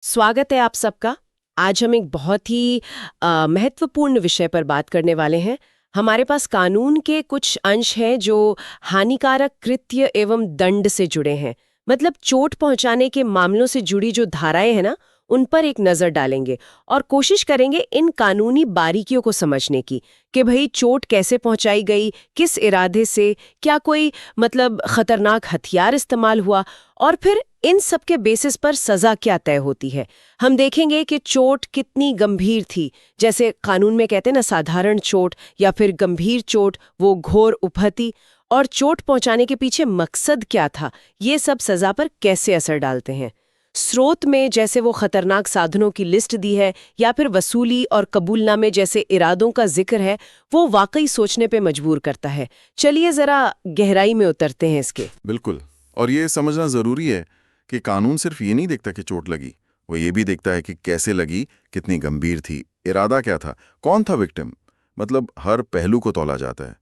स्वागत है आप सबका। आज हम एक बहुत ही महत्वपूर्ण विषय पर बात करने वाले हैं। हमारे पास कानून के कुछ अंश हैं जो हानिकारक कृत्य एवं दंड से जुड़े हैं। मतलब चोट पहुंचाने के मामलों से जुड़ी जो धाराएं हैं ना, उन पर एक नज़र डालेंगे और कोशिश करेंगे इन कानूनी बारीकियों को समझने की कि भाई चोट कैसे पहुंचाई गई, किस इरादे से, क्या कोई मतलब खतरनाक हथियार इस्तेमाल हुआ, और फिर इन सब के बेसिस पर सजा क्या तय होती है। हम देखेंगे कि चोट कितनी गंभीर थी, जैसे कानून में कहते हैं ना, साधारण चोट या फिर गंभीर चोट, वो घोर उपहति, और चोट पहुंचाने के पीछे मकसद क्या था, ये सब सजा पर कैसे असर डालते हैं। स्रोत में जैसे वो खतरनाक साधनों की लिस्ट दी है या फिर वसूली और कबूलनामे जैसे इरादों का जिक्र है, वो वाकई सोचने पे मजबूर करता है। चलिए जरा गहराई में उतरते हैं इसके। बिल्कुल। और ये समझना जरूरी है कि कानून सिर्फ ये नहीं देखता कि चोट लगी, वो ये भी देखता है कि कैसे लगी, कितनी गंभीर थी, इरादा क्या था, कौन था विक्टिम। मतलब हर पहलू को तौला जाता है।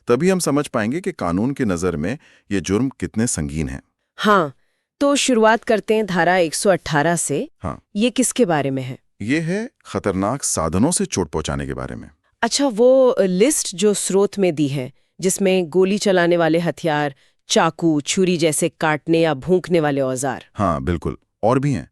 तभी हम समझ पाएंगे कि कानून की नज़र में ये जुर्म कितने संगीन है। हाँ, तो शुरुआत करते हैं धारा 118 से। हाँ, ये किसके बारे में है? ये है खतरनाक साधनों से चोट पहुंचाने के बारे में। अच्छा, वो लिस्ट जो स्रोत में दी है, जिसमें गोली चलाने वाले हथियार, चाकू, छुरी जैसे काटने या भूंकने वाले औजार। हाँ बिल्कुल, और भी हैं।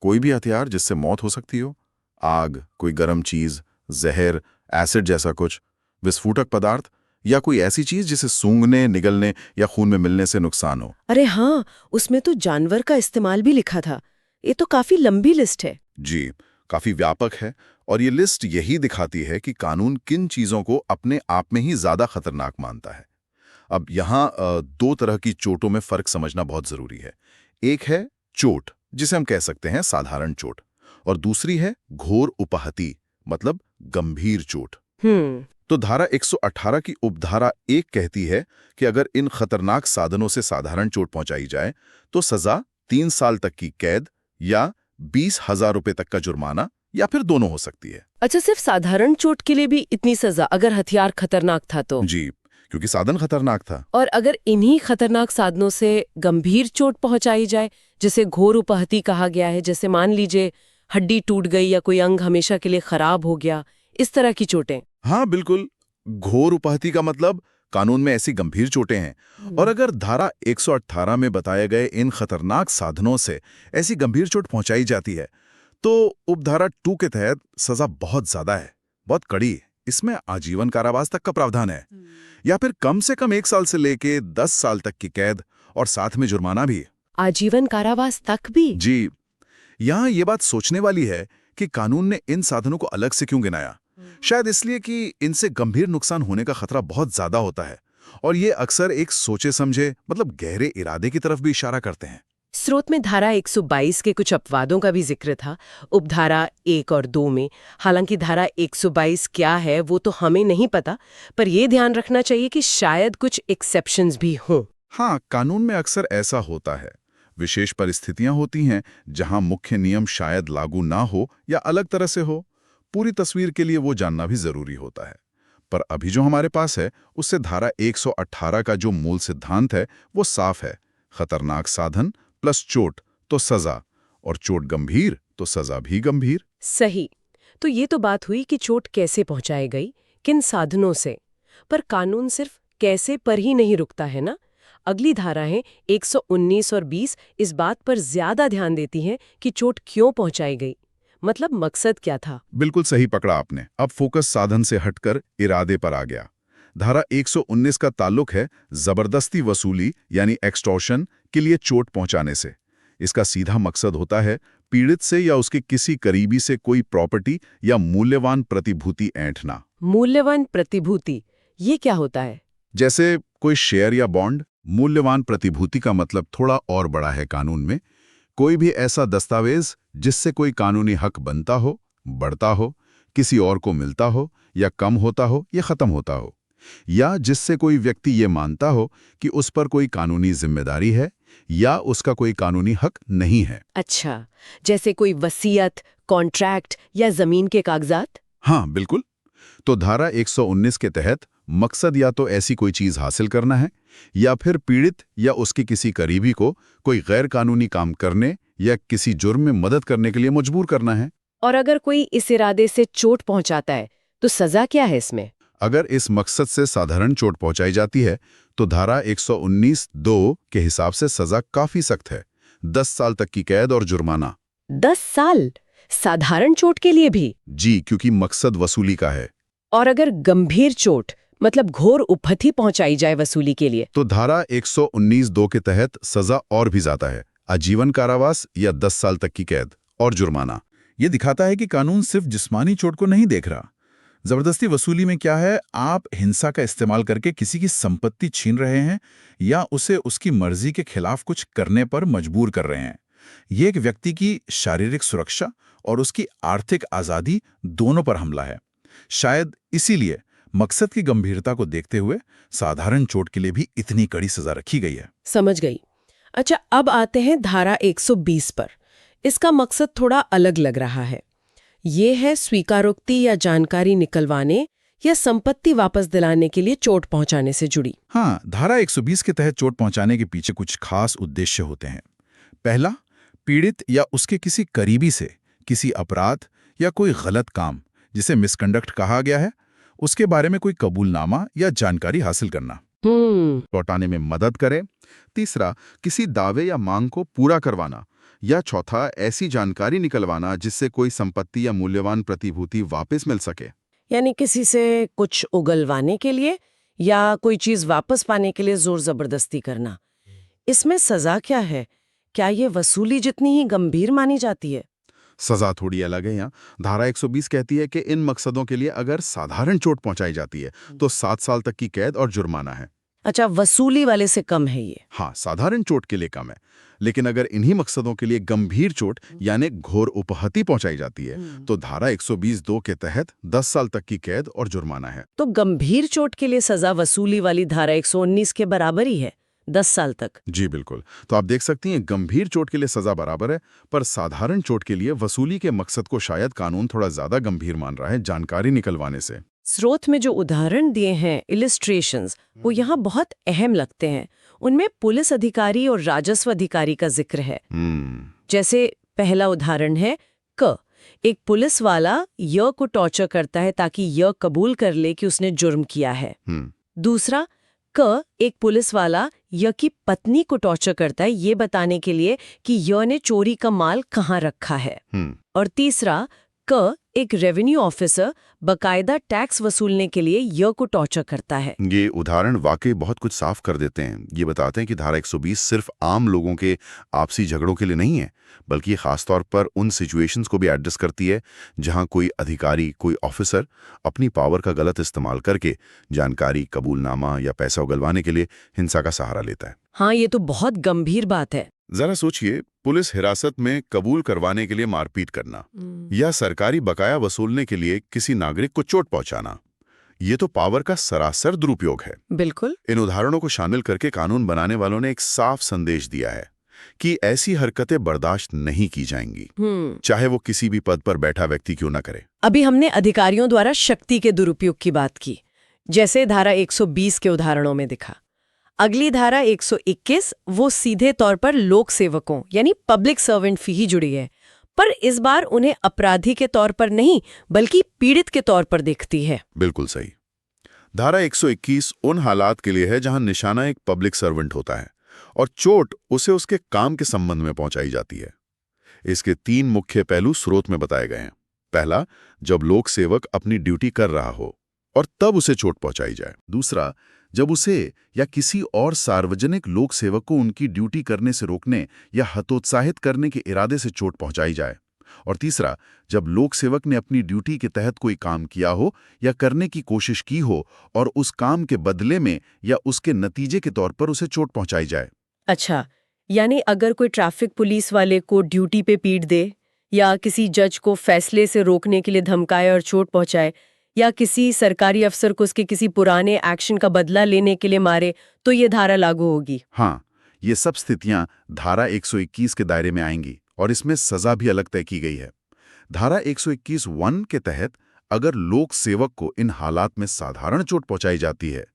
कोई भी हथियार जिससे मौत हो सकती हो, आग, कोई गर्म चीज, जहर, एसिड जैसा कुछ, विस्फोटक पदार्थ, या कोई ऐसी चीज जिसे सूंघने, निगलने या खून में मिलने से नुकसान हो। अरे हाँ, उसमें तो जानवर का इस्तेमाल भी लिखा था। ये तो काफी लंबी लिस्ट है। जी, काफी व्यापक है। और ये लिस्ट यही दिखाती है कि कानून किन चीजों को अपने आप में ही ज्यादा खतरनाक मानता है। अब यहाँ दो तरह की चोटों में फर्क समझना बहुत जरूरी है। एक है चोट, जिसे हम कह सकते हैं साधारण चोट, और दूसरी है घोर उपहति, मतलब गंभीर चोट। तो धारा 118 की उपधारा 1 कहती है कि अगर इन खतरनाक साधनों से साधारण चोट पहुंचाई जाए तो सजा 3 साल तक की कैद या 20,000 रुपए तक का जुर्माना, या फिर दोनों हो सकती है। अच्छा, सिर्फ साधारण चोट के लिए भी इतनी सजा, अगर हथियार खतरनाक था तो? जी, क्योंकि साधन खतरनाक था। और अगर इन्हीं खतरनाक साधनों से गंभीर चोट पहुंचाई जाए, जिसे घोर उपहति कहा गया है, जैसे मान लीजिए हड्डी टूट गई या कोई अंग हमेशा के लिए खराब हो गया, इस तरह की चोटें। हाँ बिल्कुल, घोर उपहति का मतलब कानून में ऐसी गंभीर चोटें हैं। और अगर धारा 118 में बताए गए इन खतरनाक साधनों से ऐसी गंभीर चोट पहुंचाई जाती है तो उपधारा 2 के तहत सजा बहुत ज्यादा है, बहुत कड़ी है। इसमें आजीवन कारावास तक का प्रावधान है, या फिर कम से कम 1 साल से लेके 10 साल तक की कैद, और साथ में जुर्माना भी। आजीवन कारावास तक भी? जी, यहाँ ये बात सोचने वाली है कि कानून ने इन साधनों को अलग से क्यों गिनाया। शायद इसलिए कि इनसे गंभीर नुकसान होने का खतरा बहुत ज्यादा होता है, और ये अक्सर एक सोचे समझे, मतलब गहरे इरादे की तरफ भी इशारा करते हैं। स्रोत में धारा 122 के कुछ अपवादों का भी जिक्र था, उपधारा 1 और 2 में। हालांकि धारा 122 क्या है वो तो हमें नहीं पता, पर यह ध्यान रखना चाहिए कि शायद कुछ एक्सेप्शंस भी हों। हाँ, कानून में अक्सर ऐसा होता है। विशेष परिस्थितियां होती हैं जहां मुख्य नियम शायद लागू ना हो या अलग तरह से हो। पूरी तस्वीर के लिए वो जानना भी जरूरी होता है। पर अभी जो हमारे पास है उससे धारा 118 का जो मूल सिद्धांत है वो साफ है। खतरनाक साधन प्लस चोट तो सजा, और चोट गंभीर तो सजा भी गंभीर। सही। तो ये तो बात हुई कि चोट कैसे पहुंचाई गई, किन साधनों से। पर कानून सिर्फ कैसे पर ही नहीं रुकता है ना। अगली धाराएं 119 और 20 इस बात पर ज्यादा ध्यान देती हैं कि चोट क्यों पहुंचाई गई, मतलब मकसद क्या था। बिल्कुल सही पकड़ा आपने। अब फोकस साधन से हटकर इरादे पर आ गया। धारा 119 का ताल्लुक है जबरदस्ती वसूली यानी एक्सटॉर्शन के लिए चोट पहुंचाने से। इसका सीधा मकसद होता है पीड़ित से या उसके किसी करीबी से कोई प्रॉपर्टी या मूल्यवान प्रतिभूति ऐंठना। मूल्यवान प्रतिभूति, ये क्या होता है? जैसे कोई शेयर या बॉन्ड। मूल्यवान प्रतिभूति का मतलब थोड़ा और बड़ा है कानून में। कोई भी ऐसा दस्तावेज जिससे कोई कानूनी हक बनता हो, बढ़ता हो, किसी और को मिलता हो, या कम होता हो या खत्म होता हो, या जिससे कोई व्यक्ति ये मानता हो कि उस पर कोई कानूनी जिम्मेदारी है या उसका कोई कानूनी हक नहीं है। अच्छा, जैसे कोई वसीयत, कॉन्ट्रैक्ट या जमीन के कागजात। हाँ बिल्कुल। तो धारा 119 के तहत मकसद या तो ऐसी कोई चीज हासिल करना है, या फिर पीड़ित या उसके किसी करीबी को कोई गैर कानूनी काम करने या किसी जुर्म में मदद करने के लिए मजबूर करना है। और अगर कोई इस इरादे से चोट पहुंचाता है तो सजा क्या है इसमें? अगर इस मकसद से साधारण चोट पहुंचाई जाती है तो धारा 119(2) के हिसाब से सजा काफी सख्त है, 10 साल तक की कैद और जुर्माना। 10 साल? साधारण चोट के लिए भी? जी, क्योंकि मकसद वसूली का है। और अगर गंभीर चोट मतलब घोर उपहति पहुंचाई जाए वसूली के लिए? तो धारा 119(2) के तहत सजा और भी ज्यादा है, आजीवन कारावास या 10 साल तक की कैद और जुर्माना। ये दिखाता है कि कानून सिर्फ जिस्मानी चोट को नहीं देख रहा। जबरदस्ती वसूली में क्या है, आप हिंसा का इस्तेमाल करके किसी की संपत्ति छीन रहे हैं या उसे उसकी मर्जी के खिलाफ कुछ करने पर मजबूर कर रहे हैं। ये एक व्यक्ति की शारीरिक सुरक्षा और उसकी आर्थिक आज़ादी दोनों पर हमला है। शायद इसीलिए मकसद की गंभीरता को देखते हुए साधारण चोट के लिए भी इतनी कड़ी सजा रखी गई है। समझ गई। अच्छा, अब आते हैं धारा 120 पर। इसका मकसद थोड़ा अलग लग रहा है। ये है स्वीकारोक्ति या जानकारी निकलवाने या संपत्ति वापस दिलाने के लिए चोट पहुंचाने से जुड़ी। हाँ, धारा 120 के तहत चोट पहुंचाने के पीछे कुछ खास उद्देश्य होते हैं। पहला, पीड़ित या उसके किसी करीबी से किसी अपराध या कोई गलत काम, जिसे मिसकंडक्ट कहा गया है, उसके बारे में कोई कबूलनामा या जानकारी हासिल करना, लौटाने में मदद करे। तीसरा, किसी दावे या मांग को पूरा करवाना। या चौथा, ऐसी जानकारी निकलवाना जिससे कोई संपत्ति या मूल्यवान प्रतिभूति वापस मिल सके। यानी किसी से कुछ उगलवाने के लिए या कोई चीज वापस पाने के लिए जोर जबरदस्ती करना। इसमें सजा क्या है? क्या ये वसूली जितनी ही गंभीर मानी जाती है? सजा थोड़ी अलग है यहाँ। धारा 120 कहती है कि इन मकसदों के लिए अगर साधारण चोट पहुंचाई जाती है तो 7 साल तक की कैद और जुर्माना है। अच्छा, वसूली वाले से कम है ये? हाँ, साधारण चोट के लिए कम है, लेकिन अगर इन्हीं मकसदों के लिए गंभीर चोट यानी घोर उपहति पहुंचाई जाती है तो धारा 120(2) के तहत 10 साल तक की कैद और जुर्माना है। तो गंभीर चोट के लिए सजा वसूली वाली धारा 119 के बराबर ही है, 10 साल तक। जी बिल्कुल। तो आप देख सकती हैं, गंभीर चोट के लिए सजा बराबर है, पर साधारण चोट के लिए वसूली के मकसद को शायद कानून थोड़ा ज्यादा गंभीर मान रहा है जानकारी निकलवाने से। स्रोत में जो उदाहरण दिए हैं, इलिस्ट्रेशंस, वो यहाँ बहुत अहम लगते हैं। उनमें पुलिस अधिकारी और राजस्व अधिकारी का जिक्र है। जैसे पहला उदाहरण है क। एक पुलिस वाला य को टॉर्चर करता है ताकि य कबूल कर ले कि उसने जुर्म किया है। दूसरा, क एक पुलिस वाला य की पत्नी को टॉर्चर करता है ये बताने के लिए कि य ने चोरी का माल कहाँ रखा है। और तीसरा, क एक रेवेन्यू ऑफिसर बकायदा टैक्स वसूलने के लिए य को टॉर्चर करता है। ये उदाहरण वाकई बहुत कुछ साफ कर देते हैं। ये बताते हैं कि धारा 120 सिर्फ आम लोगों के आपसी झगड़ों के लिए नहीं है, बल्कि खासतौर पर उन सिचुएशंस को भी एड्रेस करती है जहां कोई अधिकारी, कोई ऑफिसर अपनी पावर का गलत इस्तेमाल करके जानकारी, कबूलनामा या पैसा उगलवाने के लिए हिंसा का सहारा लेता है। हाँ, ये तो बहुत गंभीर बात है। जरा सोचिए, पुलिस हिरासत में कबूल करवाने के लिए मारपीट करना या सरकारी बकाया वसूलने के लिए किसी नागरिक को चोट पहुंचाना, ये तो पावर का सरासर दुरुपयोग है। बिल्कुल। इन उदाहरणों को शामिल करके कानून बनाने वालों ने एक साफ संदेश दिया है कि ऐसी हरकतें बर्दाश्त नहीं की जाएंगी, चाहे वो किसी भी पद पर बैठा व्यक्ति क्यों न करे। अभी हमने अधिकारियों द्वारा शक्ति के दुरुपयोग की बात की, जैसे धारा 120 के उदाहरणों में दिखा। अगली धारा 121 वो सीधे तौर पर लोक सेवकों यानी पब्लिक सर्वेंट फी ही जुड़ी है, पर इस बार उन्हें अपराधी के तौर पर नहीं बल्कि पीड़ित के तौर पर देखती है। बिल्कुल सही। धारा 121 उन हालात के लिए है जहां निशाना एक पब्लिक सर्वेंट होता है और चोट उसे उसके काम के संबंध में पहुंचाई जाती है। इसके 3 मुख्य पहलू स्रोत में बताए गए हैं। पहला, जब लोक सेवक अपनी ड्यूटी कर रहा हो और तब उसे चोट पहुंचाई जाए। दूसरा, जब उसे या किसी और सार्वजनिक लोक सेवक को उनकी ड्यूटी करने से रोकने या हतोत्साहित करने के इरादे से चोट पहुंचाई जाए। और तीसरा, जब लोक सेवक ने अपनी ड्यूटी के तहत कोई काम किया हो या करने की कोशिश की हो और उस काम के बदले में या उसके नतीजे के तौर पर उसे चोट पहुंचाई जाए। अच्छा, यानी अगर कोई ट्रैफिक पुलिस वाले को ड्यूटी पे पीट दे या किसी जज को फैसले से रोकने के लिए धमकाए और चोट पहुंचाए या किसी सरकारी अफसर को उसके किसी पुराने एक्शन का बदला लेने के लिए मारे, तो ये धारा लागू होगी। हाँ, ये सब स्थितियां धारा 121 के दायरे में आएंगी और इसमें सजा भी अलग तय की गई है। धारा 121(1) के तहत अगर लोक सेवक को इन हालात में साधारण चोट पहुंचाई जाती है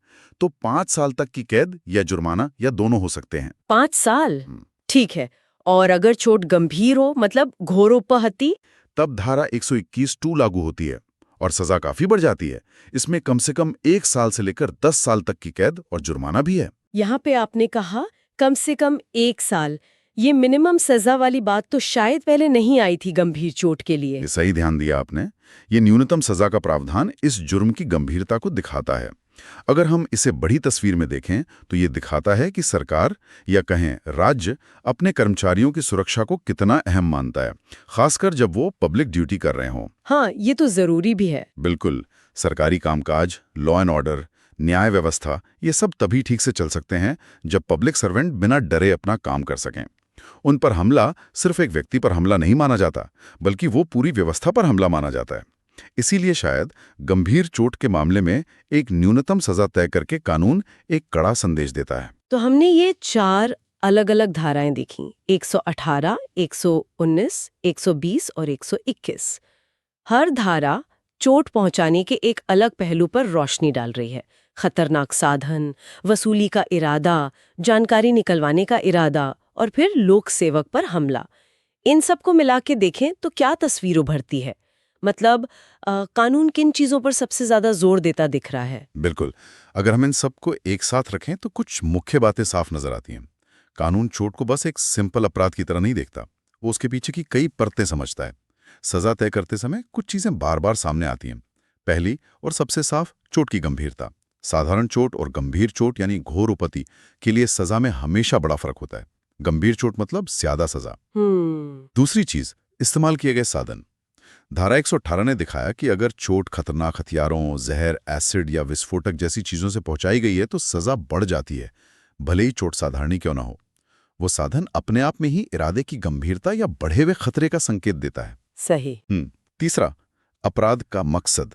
तो 5 साल तक की कैद या जुर्माना या दोनों हो सकते हैं। 5 साल? ठीक है। और अगर चोट गंभीर हो, मतलब घोरोपहती? तब धारा 121(2) लागू होती है और सजा काफी बढ़ जाती है। इसमें कम से कम 1 साल से लेकर 10 साल तक की कैद और जुर्माना भी है। यहाँ पे आपने कहा कम से कम 1 साल। ये मिनिमम सजा वाली बात तो शायद पहले नहीं आई थी गंभीर चोट के लिए। ये सही ध्यान दिया आपने। ये न्यूनतम सजा का प्रावधान इस जुर्म की गंभीरता को दिखाता है। अगर हम इसे बड़ी तस्वीर में देखें तो ये दिखाता है कि सरकार या कहें राज्य अपने कर्मचारियों की सुरक्षा को कितना अहम मानता है, खासकर जब वो पब्लिक ड्यूटी कर रहे हों। हाँ, ये तो जरूरी भी है। बिल्कुल। सरकारी कामकाज, लॉ एंड ऑर्डर, न्याय व्यवस्था, ये सब तभी ठीक से चल सकते हैं जब पब्लिक सर्वेंट बिना डरे अपना काम कर सकें। उन पर हमला सिर्फ एक व्यक्ति पर हमला नहीं माना जाता, बल्कि वो पूरी व्यवस्था पर हमला माना जाता है। इसीलिए शायद गंभीर चोट के मामले में एक न्यूनतम सजा तय करके कानून एक कड़ा संदेश देता है। तो हमने ये 4 अलग-अलग धाराएं देखी, 118, 119, 120 और 121। हर धारा चोट पहुंचाने के एक अलग पहलू पर रोशनी डाल रही है। खतरनाक साधन, वसूली का इरादा, जानकारी निकलवाने का इरादा और फिर लोक सेवक पर हमला। इन सब को मिला के देखें तो क्या तस्वीर उभरती है? मतलब कानून किन चीजों पर सबसे ज्यादा जोर देता दिख रहा है? बिल्कुल। अगर हम इन सबको एक साथ रखें तो कुछ मुख्य बातें साफ नजर आती हैं। कानून चोट को बस एक सिंपल अपराध की तरह नहीं देखता, वो उसके पीछे की कई परतें समझता है। सजा तय करते समय कुछ चीजें बार बार सामने आती हैं। पहली और सबसे साफ, चोट की गंभीरता। साधारण चोट और गंभीर चोट यानी घोर उपति के लिए सजा में हमेशा बड़ा फर्क होता है। गंभीर चोट मतलब ज्यादा सजा। दूसरी चीज, इस्तेमाल किए गए साधन। धारा 118 ने दिखाया कि अगर चोट खतरनाक हथियारों, जहर, एसिड या विस्फोटक जैसी चीजों से पहुंचाई गई है तो सजा बढ़ जाती है, भले ही चोट साधारण ही क्यों ना हो। वो साधन अपने आप में ही इरादे की गंभीरता या बढ़े हुए खतरे का संकेत देता है। सही। तीसरा, अपराध का मकसद।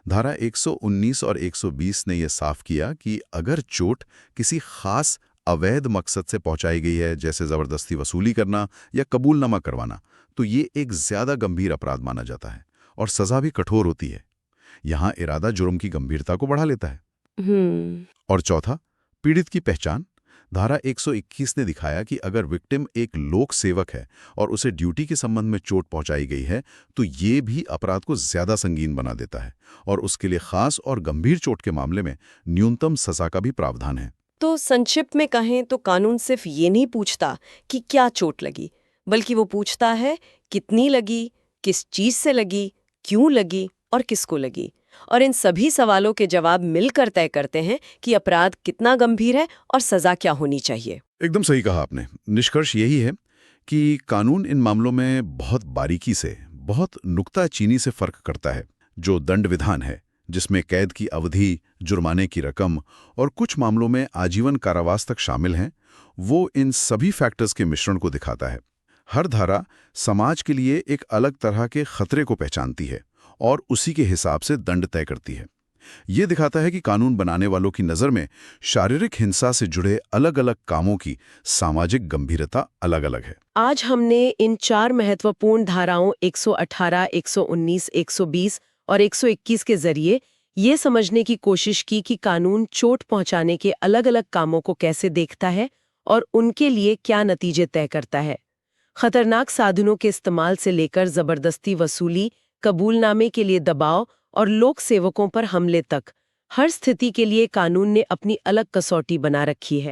धारा 119 और 120 ने यह साफ किया कि अगर चोट किसी खास अवैध मकसद से पहुंचाई गई है, जैसे जबरदस्ती वसूली करना या कबूलनामा करवाना, तो ये एक ज्यादा गंभीर अपराध माना जाता है और सजा भी कठोर होती है। यहां इरादा जुर्म की गंभीरता को बढ़ा लेता है। और चौथा, पीड़ित की पहचान। धारा 121 ने दिखाया कि अगर विक्टिम एक लोक सेवक है और उसे ड्यूटी के संबंध में चोट पहुंचाई गई है तो ये भी अपराध को ज्यादा संगीन बना देता है और उसके लिए खास और गंभीर चोट के मामले में न्यूनतम सजा का भी प्रावधान है। तो संक्षिप्त में कहें तो कानून सिर्फ ये नहीं पूछता कि क्या चोट लगी, बल्कि वो पूछता है कितनी लगी, किस चीज से लगी, क्यों लगी और किसको लगी। और इन सभी सवालों के जवाब मिलकर तय करते हैं कि अपराध कितना गंभीर है और सजा क्या होनी चाहिए। एकदम सही कहा आपने। निष्कर्ष यही है कि कानून इन मामलों में बहुत बारीकी से, बहुत नुक्ताचीनी से फर्क करता है। जो दंड विधान है, जिसमें कैद की अवधि, जुर्माने की रकम और कुछ मामलों में आजीवन कारावास तक शामिल हैं, वो इन सभी फैक्टर्स के मिश्रण को दिखाता है। हर धारा समाज के लिए एक अलग तरह के खतरे को पहचानती है और उसी के हिसाब से दंड तय करती है। ये दिखाता है कि कानून बनाने वालों की नज़र में शारीरिक हिंसा से जुड़े अलग अलग कामों की सामाजिक गंभीरता अलग अलग है। आज हमने इन 4 महत्वपूर्ण धाराओं 118, 119, 120 और 121 के जरिए ये समझने की कोशिश की कि कानून चोट पहुंचाने के अलग अलग कामों को कैसे देखता है और उनके लिए क्या नतीजे तय करता है। खतरनाक साधनों के इस्तेमाल से लेकर जबरदस्ती वसूली, कबूलनामे के लिए दबाव और लोक सेवकों पर हमले तक, हर स्थिति के लिए कानून ने अपनी अलग कसौटी बना रखी है।